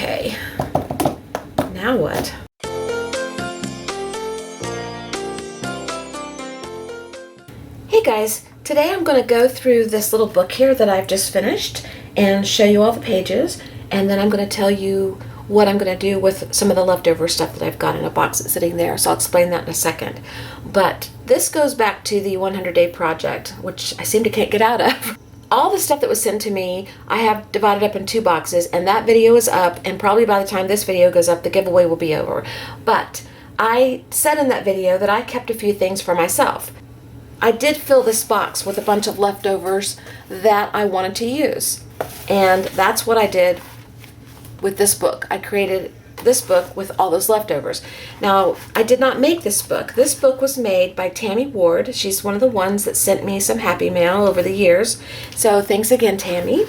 Okay, now what? Hey guys, today I'm going to go through this little book here that I've just finished and show you all the pages, and then I'm going to tell you what I'm going to do with some of the leftover stuff that I've got in a box that's sitting there, so I'll explain that in a second. But this goes back to the 100-day project, which I seem to can't get out of. All the stuff that was sent to me, I have divided up in 2 boxes, and that video is up, and probably by the time this video goes up, the giveaway will be over. But I said in that video that I kept a few things for myself. I did fill this box with a bunch of leftovers that I wanted to use, and that's what I did with this book. I created this book with all those leftovers. Now, I did not make this book. This book was made by Tammy Ward. She's one of the ones that sent me some Happy Mail over the years. So thanks again, Tammy.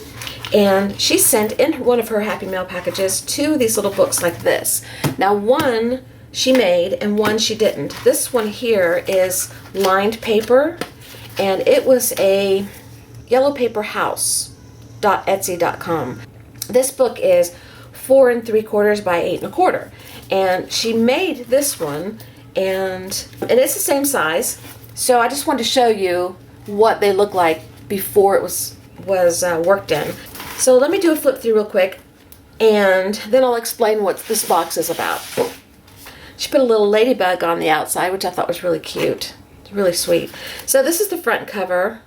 And she sent in one of her Happy Mail packages 2 of these little books like this. Now, one she made and one she didn't. This one here is lined paper, and it was a yellowpaperhouse.etsy.com. This book is 4 3/4 by 8 1/4, and she made this one, and it's the same size. So I just wanted to show you what they look like before it was worked in. So let me do a flip through real quick, and then I'll explain what this box is about. She put a little ladybug on the outside, which I thought was really cute. It's really sweet. So this is the front cover,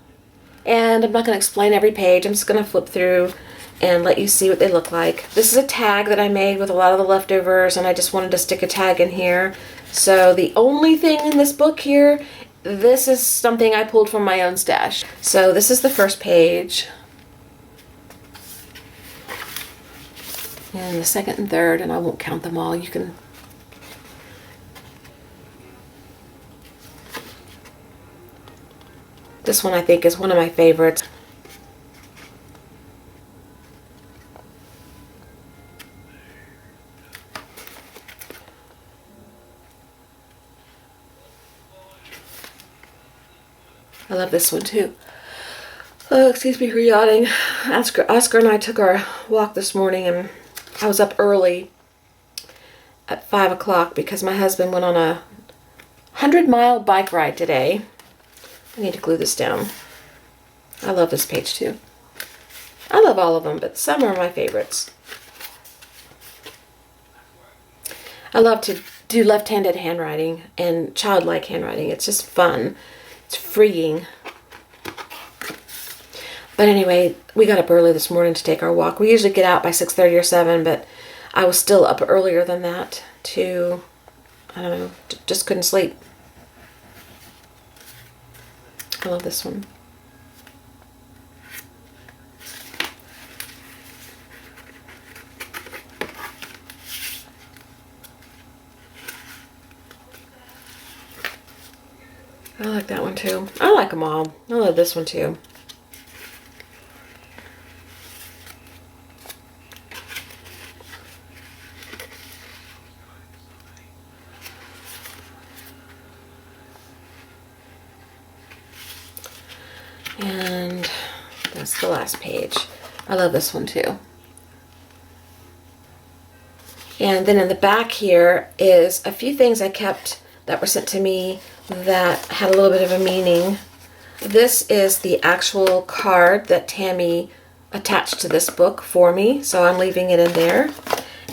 and I'm not going to explain every page. I'm just going to flip through and let you see what they look like. This is a tag that I made with a lot of the leftovers, and I just wanted to stick a tag in here. So the only thing in this book here, this is something I pulled from my own stash. So this is the first page, and the second and third, and I won't count them all. You can. This one I think is one of my favorites. I love this one too. Oh, excuse me for yawning. Oscar and I took our walk this morning, and I was up early at 5 o'clock because my husband went on a 100-mile bike ride today. I need to glue this down. I love this page too. I love all of them, but some are my favorites. I love to do left-handed handwriting and childlike handwriting. It's just fun. It's freeing. But anyway, we got up early this morning to take our walk. We usually get out by 6:30 or 7, but I was still up earlier than that to, I don't know, just couldn't sleep. I love this one. I like that one too. I like them all. I love this one too. And that's the last page. I love this one too. And then in the back here is a few things I kept that were sent to me that had a little bit of a meaning. This is the actual card that Tammy attached to this book for me, so I'm leaving it in there.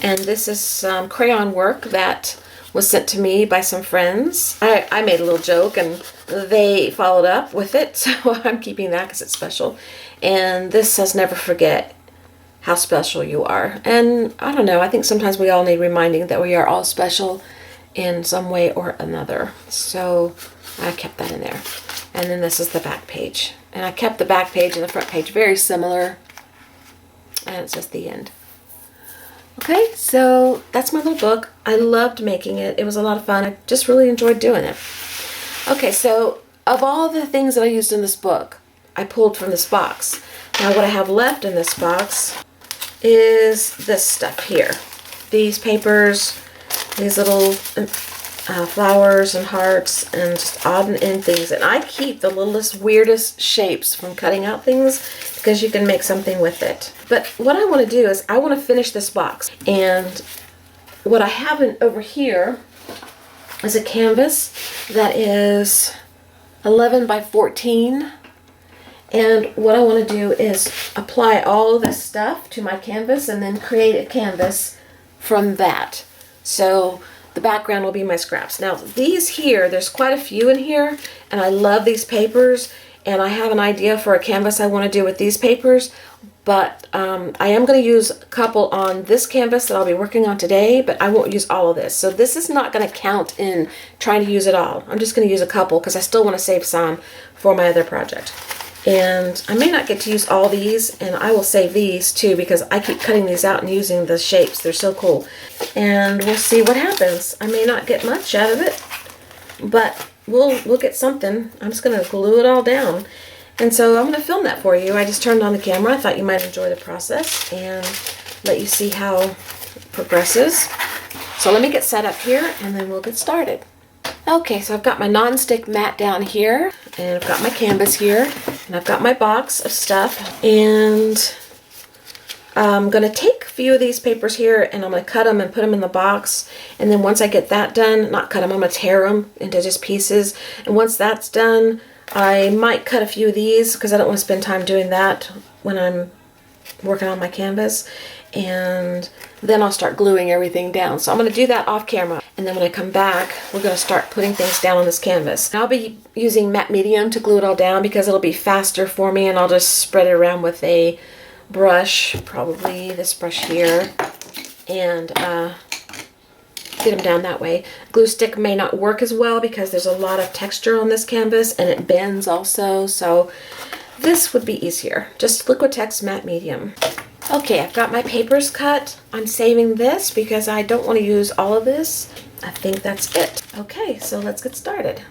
And this is some crayon work that was sent to me by some friends. I made a little joke and they followed up with it, so I'm keeping that because it's special. And this says, "Never forget how special you are." And I don't know, I think sometimes we all need reminding that we are all special in some way or another. So I kept that in there. And then this is the back page. And I kept the back page and the front page very similar. And it's just the end. Okay, so that's my little book. I loved making it. It was a lot of fun. I just really enjoyed doing it. Okay, so of all the things that I used in this book, I pulled from this box. Now what I have left in this box is this stuff here. These papers, these little flowers and hearts and just odd and end things. And I keep the littlest, weirdest shapes from cutting out things because you can make something with it. But what I want to do is I want to finish this box. And what I have over here is a canvas that is 11 by 14. And what I want to do is apply all of this stuff to my canvas and then create a canvas from that. So the background will be my scraps. Now these here, there's quite a few in here, and I love these papers, and I have an idea for a canvas I want to do with these papers, but I am going to use a couple on this canvas that I'll be working on today, but I won't use all of this. So this is not going to count in trying to use it all. I'm just going to use a couple because I still want to save some for my other project. And I may not get to use all these, and I will save these too because I keep cutting these out and using the shapes. They're so cool. And we'll see what happens. I may not get much out of it, but we'll get something. I'm just going to glue it all down. And so I'm going to film that for you. I just turned on the camera. I thought you might enjoy the process and let you see how it progresses. So let me get set up here and then we'll get started. Okay, so I've got my non-stick mat down here, and I've got my canvas here, and I've got my box of stuff, and I'm going to take a few of these papers here, and I'm going to cut them and put them in the box, and then once I get that done, not cut them, I'm going to tear them into just pieces, and once that's done, I might cut a few of these, because I don't want to spend time doing that when I'm working on my canvas, and then I'll start gluing everything down. So I'm going to do that off camera. And then when I come back, we're going to start putting things down on this canvas. And I'll be using matte medium to glue it all down because it'll be faster for me, and I'll just spread it around with a brush, probably this brush here, and get them down that way. Glue stick may not work as well because there's a lot of texture on this canvas and it bends also. So this would be easier. Just Liquitex matte medium. Okay, I've got my papers cut. I'm saving this because I don't want to use all of this. I think that's it. Okay, so let's get started.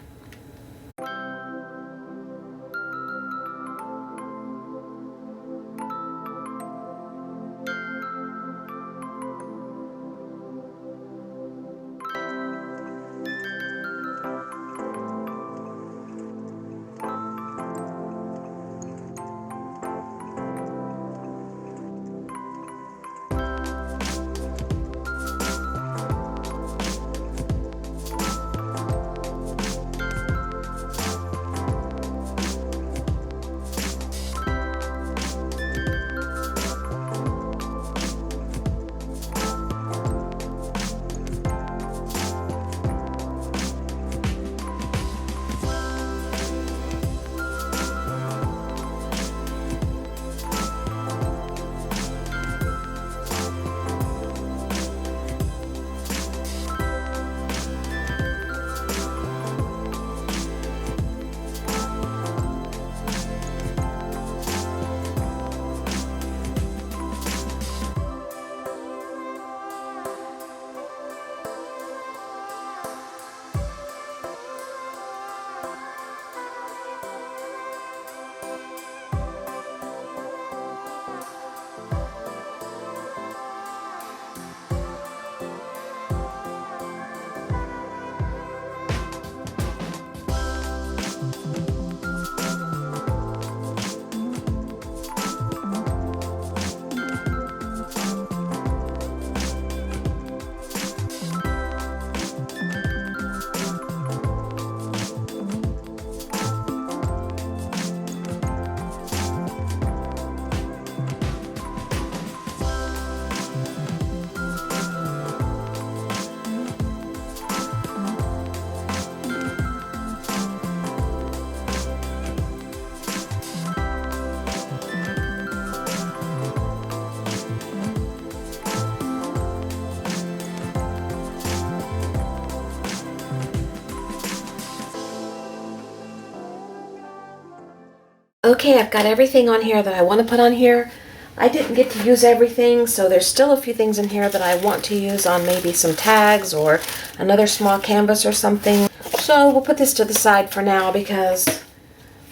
Okay, I've got everything on here that I want to put on here. I didn't get to use everything, so there's still a few things in here that I want to use on maybe some tags or another small canvas or something. So we'll put this to the side for now because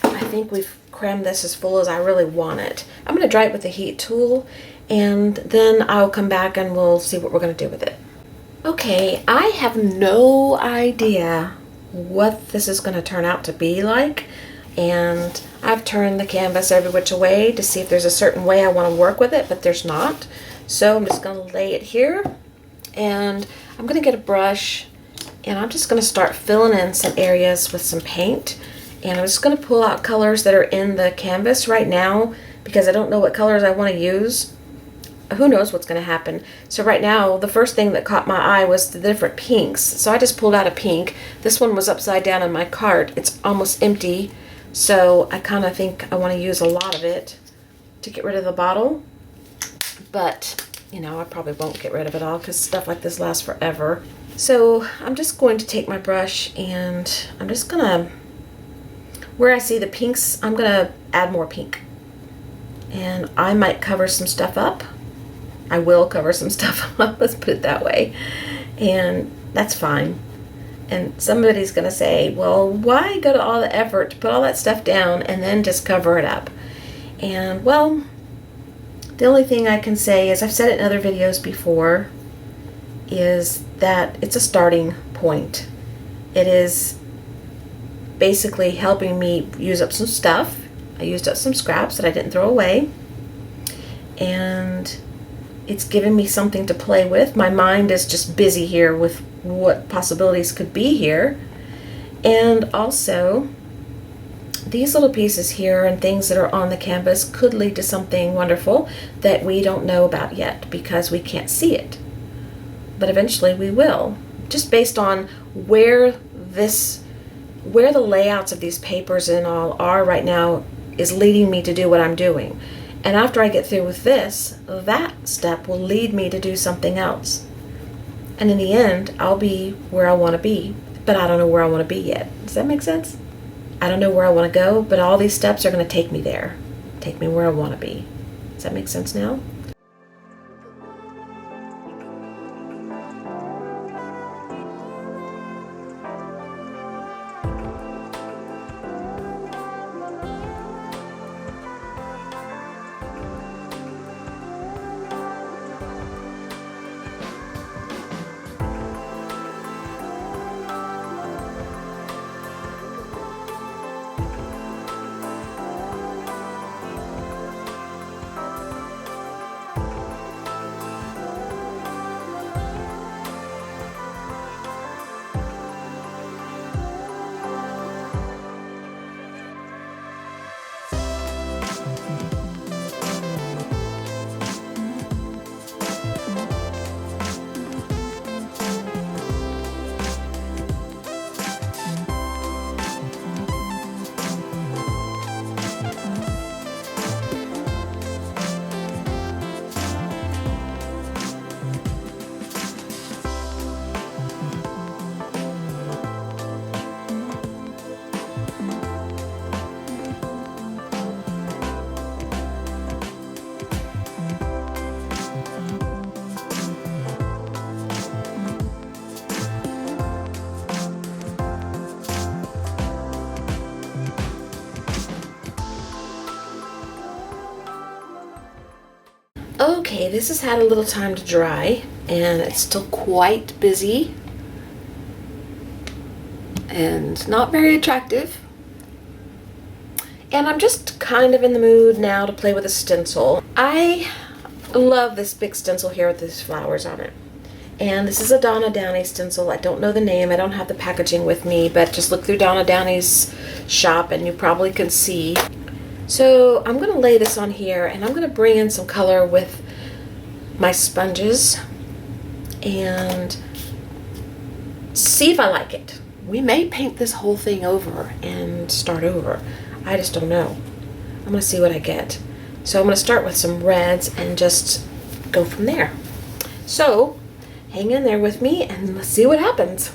I think we've crammed this as full as I really want it. I'm going to dry it with the heat tool, and then I'll come back and we'll see what we're going to do with it. Okay, I have no idea what this is going to turn out to be like, and I've turned the canvas every which way to see if there's a certain way I want to work with it, but there's not. So I'm just going to lay it here, and I'm going to get a brush, and I'm just going to start filling in some areas with some paint. And I'm just going to pull out colors that are in the canvas right now because I don't know what colors I want to use. Who knows what's going to happen. So right now, the first thing that caught my eye was the different pinks. So I just pulled out a pink. This one was upside down in my cart. It's almost empty. So I kind of think I want to use a lot of it to get rid of the bottle. But, you know, I probably won't get rid of it all because stuff like this lasts forever. So I'm just going to take my brush and I'm just going to, where I see the pinks, I'm going to add more pink. And I might cover some stuff up. I will cover some stuff up, let's put it that way. And that's fine. And somebody's going to say, well, why go to all the effort to put all that stuff down and then just cover it up? And, well, the only thing I can say is, I've said it in other videos before, is that it's a starting point. It is basically helping me use up some stuff. I used up some scraps that I didn't throw away. And it's given me something to play with. My mind is just busy here with what possibilities could be here. And also, these little pieces here and things that are on the canvas could lead to something wonderful that we don't know about yet because we can't see it. But eventually we will, just based on where the layouts of these papers and all are right now is leading me to do what I'm doing. And after I get through with this, that step will lead me to do something else. And in the end, I'll be where I want to be, but I don't know where I want to be yet. Does that make sense? I don't know where I want to go, but all these steps are going to take me there, take me where I want to be. Does that make sense now? Okay, this has had a little time to dry, and it's still quite busy and not very attractive. And I'm just kind of in the mood now to play with a stencil. I love this big stencil here with these flowers on it. And this is a Donna Downey stencil. I don't know the name. I don't have the packaging with me, but just look through Donna Downey's shop and you probably can see. So I'm going to lay this on here, and I'm going to bring in some color with my sponges and see if I like it. We may paint this whole thing over and start over. I just don't know. I'm going to see what I get. So I'm going to start with some reds and just go from there. So hang in there with me and let's see what happens.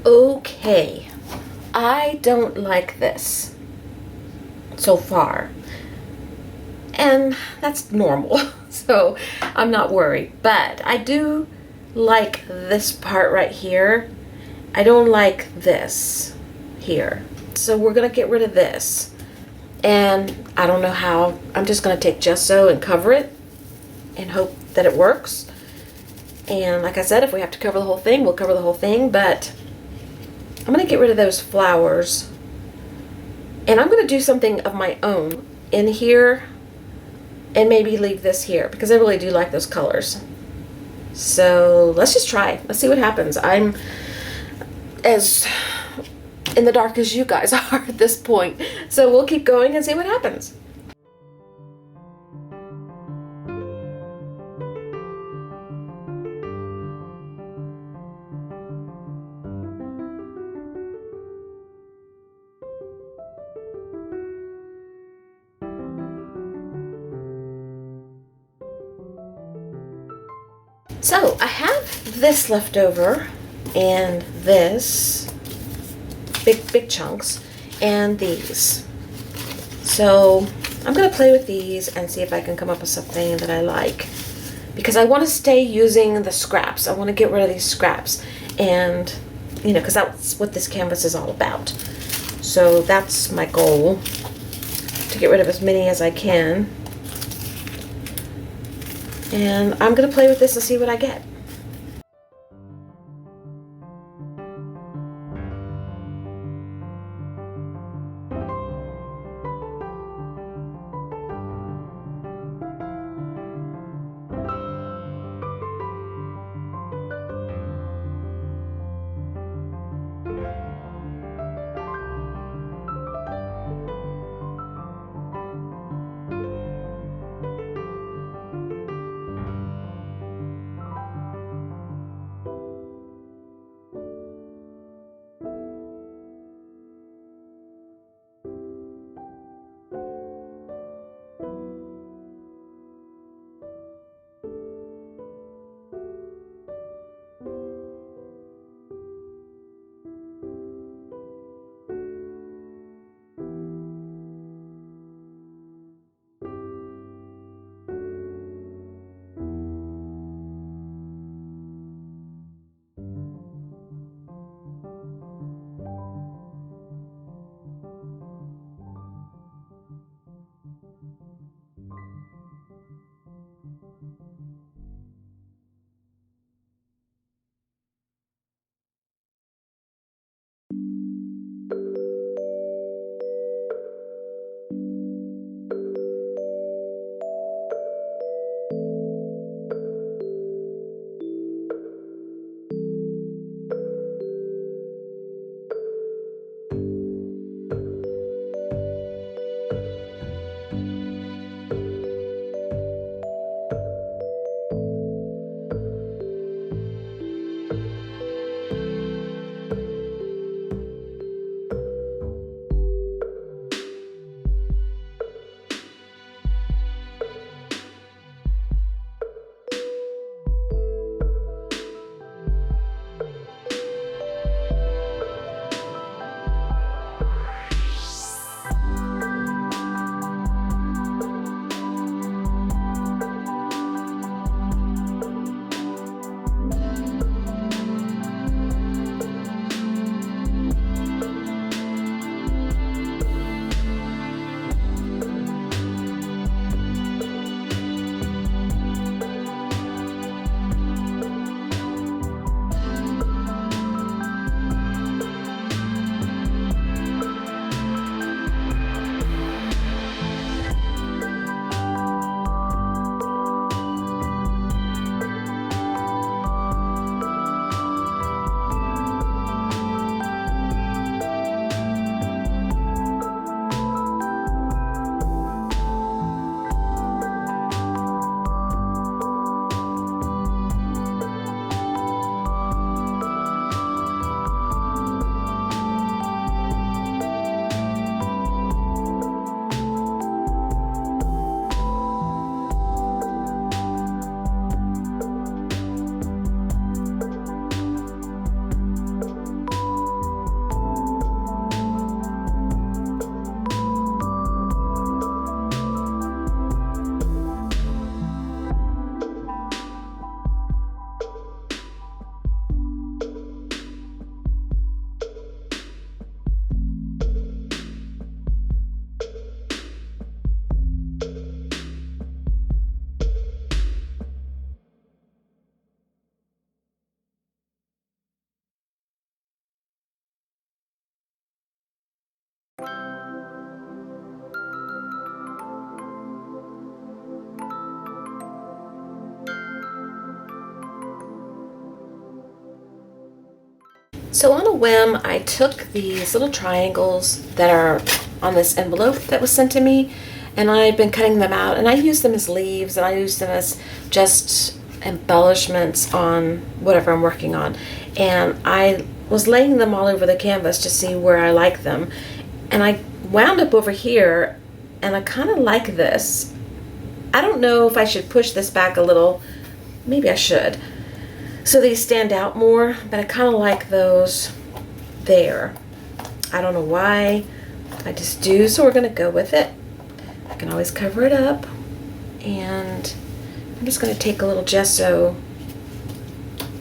Okay, I don't like this so far. And that's normal, so I'm not worried. But I do like this part right here. I don't like this here. So we're gonna get rid of this. And I don't know how. I'm just gonna take gesso and cover it and hope that it works. And like I said, if we have to cover the whole thing, we'll cover the whole thing. But I'm gonna get rid of those flowers. And I'm gonna do something of my own in here and maybe leave this here because I really do like those colors. So let's just try. Let's see what happens. I'm as in the dark as you guys are at this point. So we'll keep going and see what happens. So I have this left over and this, big chunks, and these. So I'm gonna play with these and see if I can come up with something that I like. Because I want to stay using the scraps. I want to get rid of these scraps. And, you know, because that's what this canvas is all about. So that's my goal, to get rid of as many as I can. And I'm going to play with this and see what I get. So on a whim, I took these little triangles that are on this envelope that was sent to me, and I've been cutting them out, and I use them as leaves, and I use them as just embellishments on whatever I'm working on. And I was laying them all over the canvas to see where I like them, and I wound up over here, and I kind of like this. I don't know if I should push this back a little. Maybe I should, so these stand out more, but I kind of like those there. I don't know why, I just do, so we're going to go with it. I can always cover it up, and I'm just going to take a little gesso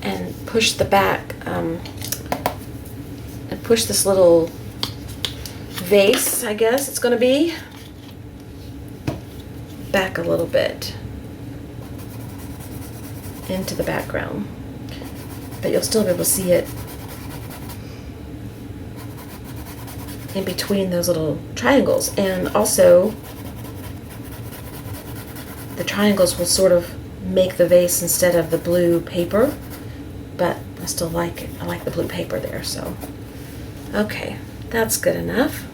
and push the back, and push this little vase, I guess it's going to be, back a little bit into the background. But you'll still be able to see it in between those little triangles. And also, the triangles will sort of make the vase instead of the blue paper, but I still like it. I like the blue paper there, so. Okay, that's good enough.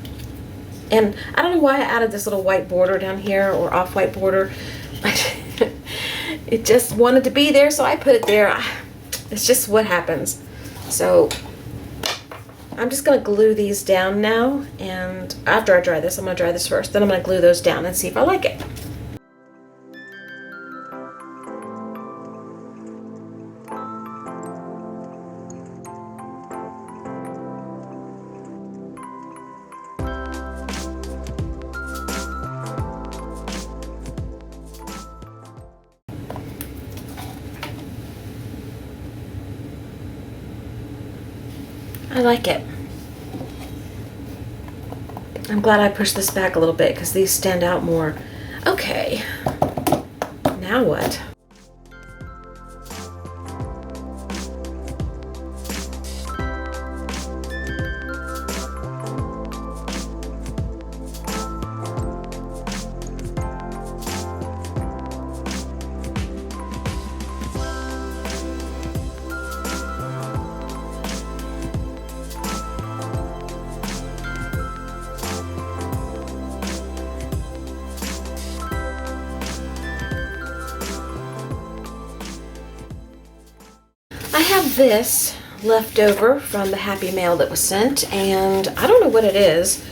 And I don't know why I added this little white border down here, or off-white border. It just wanted to be there, so I put it there. It's just what happens. So I'm just going to glue these down now, and after I dry this, I'm going to dry this first, then I'm going to glue those down and see if I like it. I like it. I'm glad I pushed this back a little bit because these stand out more. Okay, now what? I have this left over from the Happy Mail that was sent, and I don't know what it is,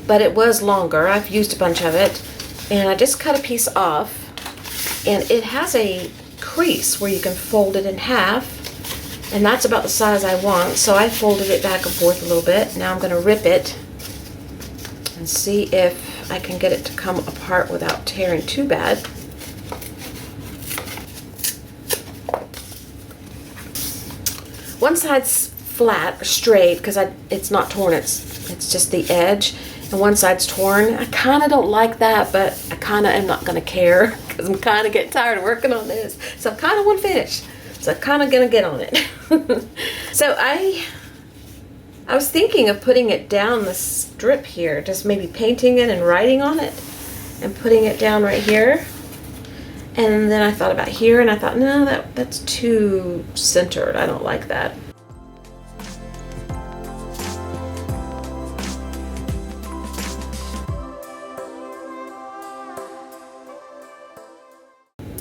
but it was longer. I've used a bunch of it, and I just cut a piece off, and it has a crease where you can fold it in half, and that's about the size I want, so I folded it back and forth a little bit. Now I'm going to rip it and see if I can get it to come apart without tearing too bad. One side's flat or straight because it's not torn, it's just the edge, and one side's torn. I kind of don't like that, but I kind of am not going to care because I'm kind of getting tired of working on this, so I kind of want to finish, so I'm kind of going to get on it. So I was thinking of putting it down the strip here, just maybe painting it and writing on it and putting it down right here. And then I thought about here, and I thought, no, that's too centered. I don't like that.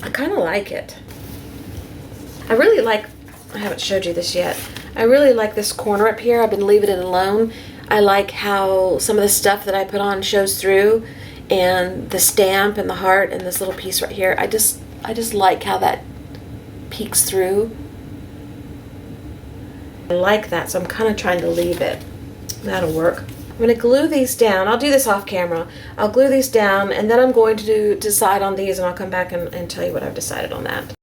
I kind of like it. I really like, I haven't showed you this yet. I really like this corner up here. I've been leaving it alone. I like how some of the stuff that I put on shows through, and the stamp and the heart and this little piece right here. I just like how that peeks through. I like that, so I'm kind of trying to leave it. That'll work. I'm going to glue these down. I'll do this off camera. I'll glue these down, and then I'm going to decide on these, and I'll come back and tell you what I've decided on that.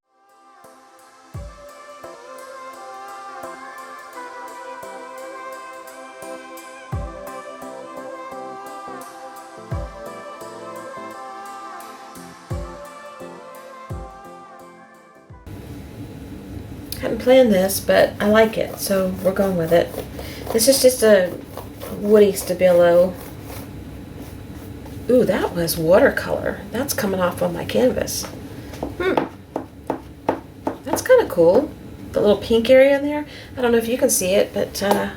I hadn't planned this, but I like it, so we're going with it. This is just a woody stabilo. Ooh, that was watercolor. That's coming off on my canvas. That's kind of cool. the little pink area in there. I don't know if you can see it, but I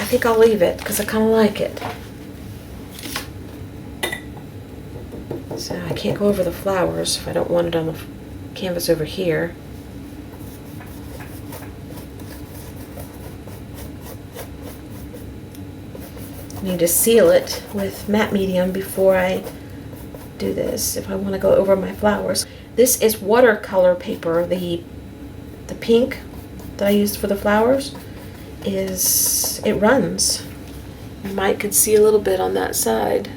think I'll leave it because I kind of like it. So I can't go over the flowers if I don't want it on the canvas over here. I need to seal it with matte medium before I do this if I want to go over my flowers. This is watercolor paper. The pink that I used for the flowers it runs. You might could see a little bit on that side.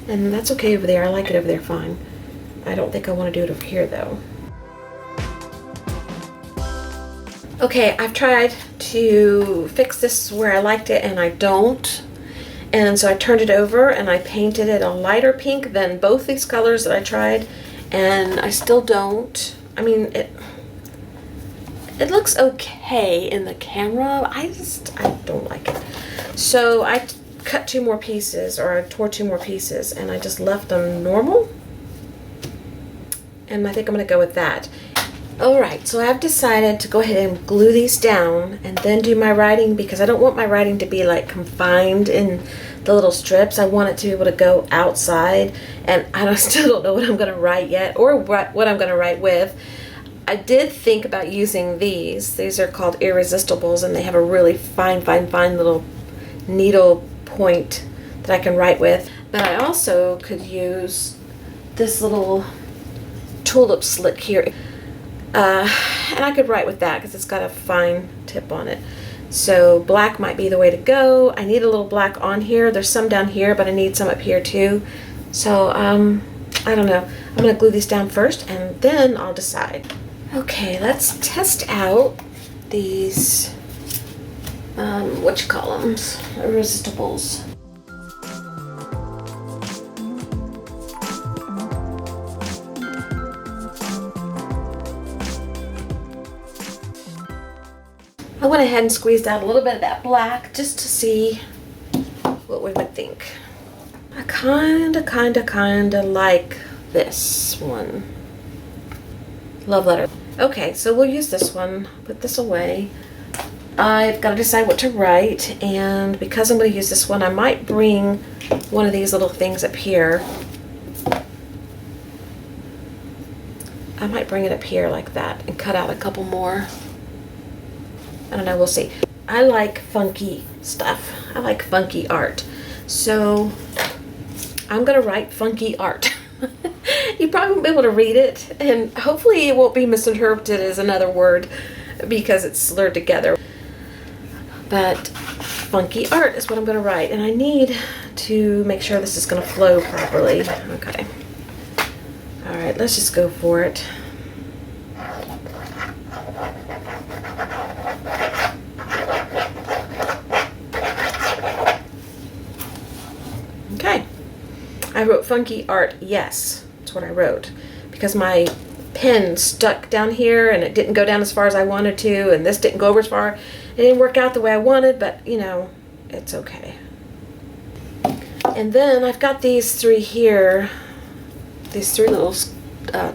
And that's okay over there. I like it over there fine. I don't think I want to do it over here though. Okay, I've tried to fix this where I liked it and I don't. And so I turned it over and I painted it a lighter pink than both these colors that I tried, and I still don't. I mean, it looks okay in the camera. I don't like it. So I cut 2 more pieces, or I tore 2 more pieces, and I just left them normal. And I think I'm going to go with that. Alright, so I've decided to go ahead and glue these down and then do my writing, because I don't want my writing to be like confined in the little strips. I want it to be able to go outside, and I still don't know what I'm going to write yet, or what I'm going to write with. I did think about using these. These are called Irresistibles, and they have a really fine little needle point that I can write with. But I also could use this little tulip slick here. And I could write with that because it's got a fine tip on it. So black might be the way to go. I need a little black on here. There's some down here, but I need some up here too. So I don't know. I'm going to glue these down first and then I'll decide. Okay, let's test out these, Irresistibles. I went ahead and squeezed out a little bit of that black just to see what we would think. I kinda like this one. Love letter. Okay, so we'll use this one. Put this away. I've got to decide what to write, and because I'm going to use this one, I might bring one of these little things up here. I might bring it up here like that and cut out a couple more. I don't know, we'll see. I like funky stuff. I like funky art. So I'm gonna write funky art. You probably won't be able to read it, and hopefully it won't be misinterpreted as another word because it's slurred together. But funky art is what I'm gonna write, and I need to make sure this is gonna flow properly. Okay. All right, let's just go for it. Okay, I wrote funky art, yes, that's what I wrote, because my pen stuck down here and it didn't go down as far as I wanted to, and this didn't go over as far. It didn't work out the way I wanted, but you know, it's okay. And then I've got these 3 here, these 3 little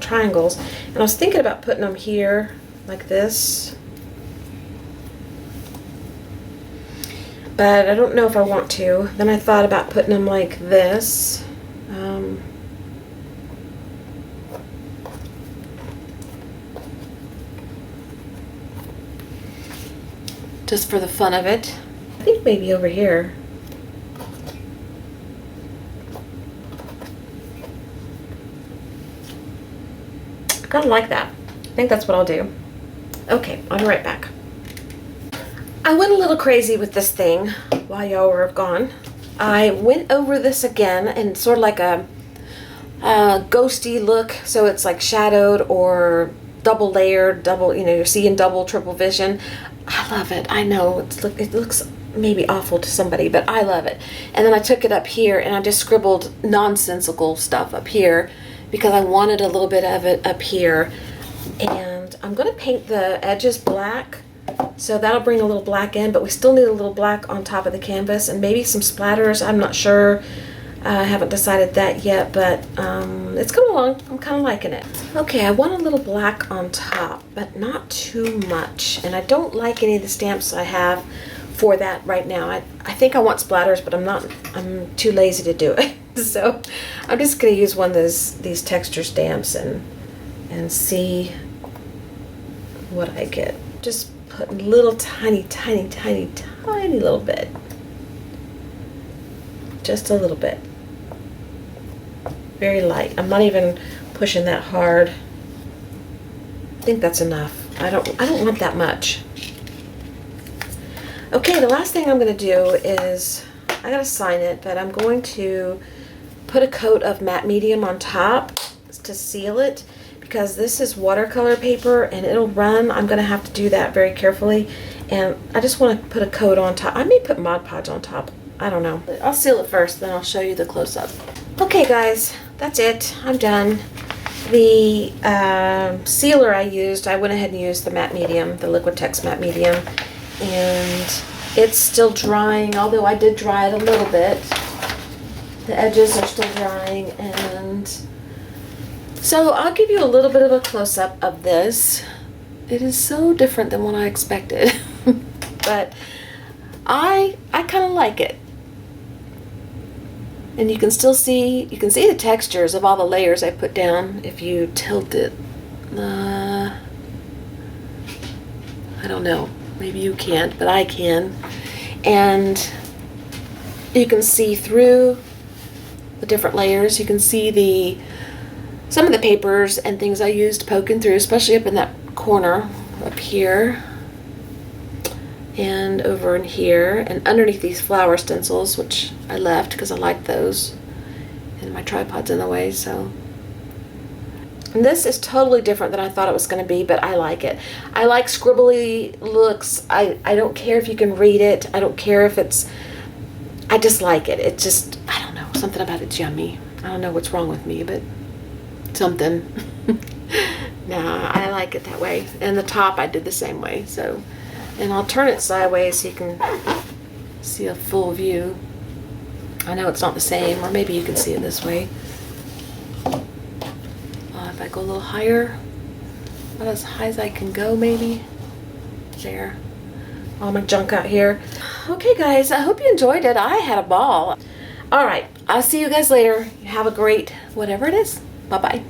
triangles, and I was thinking about putting them here like this, but I don't know if I want to. Then I thought about putting them like this. Just for the fun of it. I think maybe over here. I kind of like that. I think that's what I'll do. Okay, I'll be right back. I went a little crazy with this thing while y'all were gone. I went over this again and sort of like a ghosty look, so it's like shadowed or double layered, you're seeing double, triple vision. I love it. I know it looks maybe awful to somebody, but I love it. And then I took it up here and I just scribbled nonsensical stuff up here because I wanted a little bit of it up here. And I'm going to paint the edges black, so that'll bring a little black in, but we still need a little black on top of the canvas and maybe some splatters. I'm not sure. I haven't decided that yet, but it's coming along. I'm kind of liking it. Okay, I want a little black on top, but not too much. And I don't like any of the stamps I have for that right now. I think I want splatters, but I'm too lazy to do it. So I'm just going to use one of these texture stamps and see what I get. Just put a little tiny little bit. Just a little bit. Very light. I'm not even pushing that hard. I think that's enough. I don't want that much. Okay, the last thing I'm going to do is, I got to sign it, but I'm going to put a coat of matte medium on top to seal it, because this is watercolor paper and it'll run. I'm going to have to do that very carefully, and I just want to put a coat on top. I may put Mod Podge on top. I don't know. I'll seal it first, then I'll show you the close-up. Okay guys, that's it. I'm done. The sealer I used, I went ahead and used the matte medium, the Liquitex matte medium, and it's still drying, although I did dry it a little bit. The edges are still drying, and so I'll give you a little bit of a close-up of this. It is so different than what I expected, but I kind of like it. And you can still see, the textures of all the layers I put down if you tilt it. I don't know, maybe you can't, but I can. And you can see through the different layers. You can see some of the papers and things I used poking through, especially up in that corner up here and over in here and underneath these flower stencils, which I left because I like those, and my tripod's in the way. So, and this is totally different than I thought it was going to be, but I like it. I like scribbly looks. I don't care if you can read it. I don't care if it's, I just like it. It just, I don't know, something about it's yummy. I don't know what's wrong with me, but something. Nah, I like it that way. And the top I did the same way. So, and I'll turn it sideways so you can see a full view. I know it's not the same, or maybe you can see it this way. If I go a little higher, about as high as I can go, maybe. There. All my junk out here. Okay guys, I hope you enjoyed it. I had a ball. Alright, I'll see you guys later. You have a great whatever it is. Bye-bye.